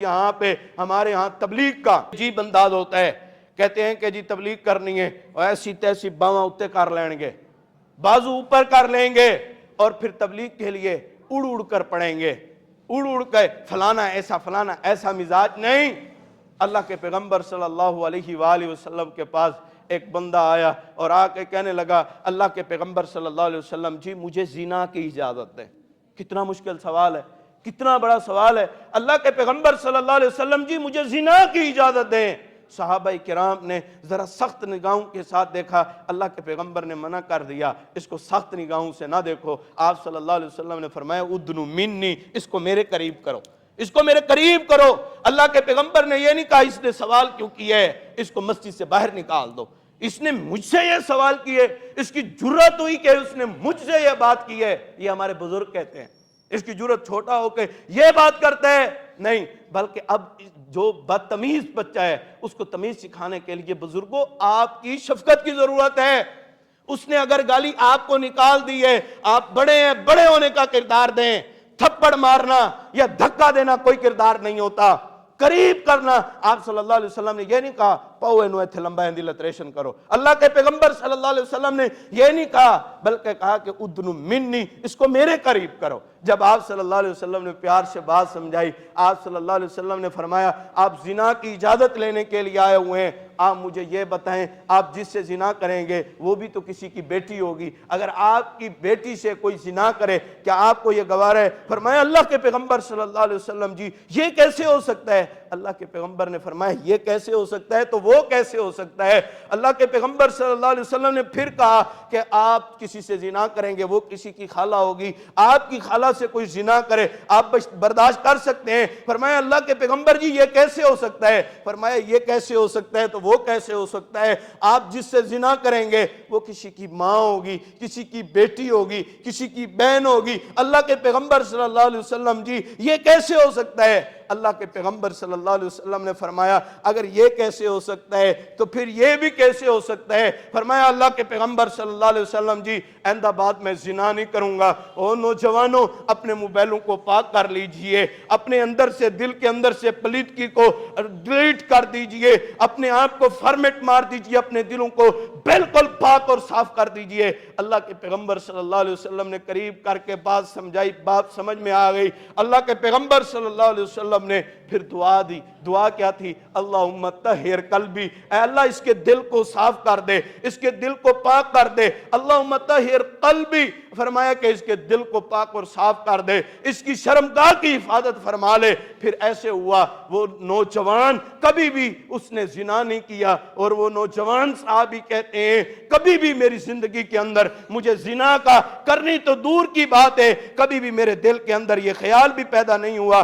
یہاں پہ ہمارے ہاں تبلیغ کا عجیب انداز ہوتا ہے، کہتے ہیں کہ جی تبلیغ کرنی ہے اور ایسی تیسی باواں اتے کر لیں گے، بازو اوپر کر لیں گے اور پھر تبلیغ کے لیے اڑ اڑ کر پڑھیں گے، اڑ اڑ کے فلانا ایسا مزاج نہیں۔ اللہ کے پیغمبر صلی اللہ علیہ وآلہ وسلم کے پاس ایک بندہ آیا اور آ کے کہنے لگا اللہ کے پیغمبر صلی اللہ علیہ وسلم جی مجھے زنا کی اجازت ہے۔ کتنا مشکل سوال ہے، کتنا بڑا سوال ہے۔ اللہ کے پیغمبر صلی اللہ علیہ وسلم جی مجھے زنا کی اجازت دیں۔ صحابہ کرام نے ذرا سخت نگاہوں کے ساتھ دیکھا، اللہ کے پیغمبر نے منع کر دیا، اس کو سخت نگاہوں سے نہ دیکھو۔ آپ صلی اللہ علیہ وسلم نے فرمایا ادنو منی، اس کو میرے قریب کرو، اس کو میرے قریب کرو۔ اللہ کے پیغمبر نے یہ نہیں کہا اس نے سوال کیوں کیا ہے، اس کو مسجد سے باہر نکال دو، اس نے مجھ سے یہ سوال کیے، اس کی جرات ہوئی کہ اس نے مجھ سے یہ بات کی ہے۔ یہ ہمارے بزرگ کہتے ہیں، اس کی جرات چھوٹا ہو کے یہ بات کرتا ہے نہیں، بلکہ اب جو بدتمیز بچہ ہے اس کو تمیز سکھانے کے لیے بزرگوں آپ کی شفقت کی ضرورت ہے۔ اس نے اگر گالی آپ کو نکال دی ہے، آپ بڑے ہیں، بڑے ہونے کا کردار دیں۔ تھپڑ مارنا یا دھکا دینا کوئی کردار نہیں ہوتا، قریب کرنا۔ آپ صلی اللہ علیہ وسلم نے یہ نہیں کہا پاؤ اینو ایتھے لمبا ہندی لتریشن کرو، اللہ کے پیغمبر صلی اللہ علیہ وسلم نے یہ نہیں کہا، بلکہ کہا کہ ادنو منی، اس کو میرے قریب کرو۔ جب آپ صلی اللہ علیہ وسلم نے پیار سے بات سمجھائی، آپ صلی اللہ علیہ وسلم نے فرمایا آپ زنا کی اجازت لینے کے لیے آئے ہوئے ہیں، آپ مجھے یہ بتائیں آپ جس سے زنا کریں گے وہ بھی تو کسی کی بیٹی ہوگی، اگر آپ کی بیٹی سے کوئی زنا کرے کیا آپ کو یہ گوارا ہے؟ فرمایا اللہ کے پیغمبر صلی اللہ علیہ وسلم جی یہ کیسے ہو سکتا ہے؟ اللہ کے پیغمبر نے فرمایا یہ کیسے ہو سکتا ہے تو وہ کیسے ہو سکتا ہے۔ اللہ کے پیغمبر صلی اللہ علیہ وسلم نے پھر کہا کہ آپ کسی سے زنا کریں گے وہ کسی کی خالہ ہوگی، آپ کی خالہ سے کوئی زنا کرے آپ برداشت کر سکتے ہیں؟ فرمایا اللہ کے پیغمبر جی یہ کیسے ہو سکتا ہے؟ فرمایا یہ کیسے ہو سکتا ہے تو وہ کیسے ہو سکتا ہے، آپ جس سے زنا کریں گے وہ کسی کی ماں ہوگی، کسی کی بیٹی ہوگی، کسی کی بہن ہوگی۔ اللہ کے پیغمبر صلی اللہ علیہ وسلم جی یہ کیسے ہو سکتا ہے؟ اللہ کے پیغمبر صلی اللہ علیہ وسلم نے فرمایا اگر یہ کیسے ہو سکتا ہے تو پھر یہ بھی کیسے ہو سکتا ہے؟ فرمایا اللہ کے پیغمبر صلی اللہ علیہ وسلم جی آئندہ بعد میں زنا نہیں کروں گا۔ او نوجوانوں اپنے موبائلوں کو پاک کر لیجئے، اپنے اندر سے دل کے اندر سے پلیدگی کو ڈیلیٹ کر دیجئے، اپنے آپ کو فارمیٹ مار دیجئے، اپنے دلوں کو بالکل پاک اور صاف کر دیجئے۔ اللہ کے پیغمبر صلی اللہ علیہ وسلم نے قریب کر کے بات سمجھائی، بات سمجھ میں آ گئی۔ اللہ کے پیغمبر صلی اللہ علیہ وسلم نے پھر دعا دی۔ دعا کیا تھی؟ اللہم طہر قلبی، اے اللہ اس کے دل کو صاف کر دے، اس کے دل کو پاک کر دے۔ اللہم طہر قلبی، فرمایا کہ اس کے دل کو پاک اور صاف کر دے، اس کی شرمگاہ کی حفاظت فرما لے۔ پھر ایسے ہوا وہ نوجوان کبھی بھی اس نے زنا نہیں کیا، اور وہ نوجوان صحابی کہتے ہیں کبھی بھی میری زندگی کے اندر مجھے زنا کا کرنی تو دور کی بات ہے، کبھی بھی میرے دل کے اندر یہ خیال بھی پیدا نہیں ہوا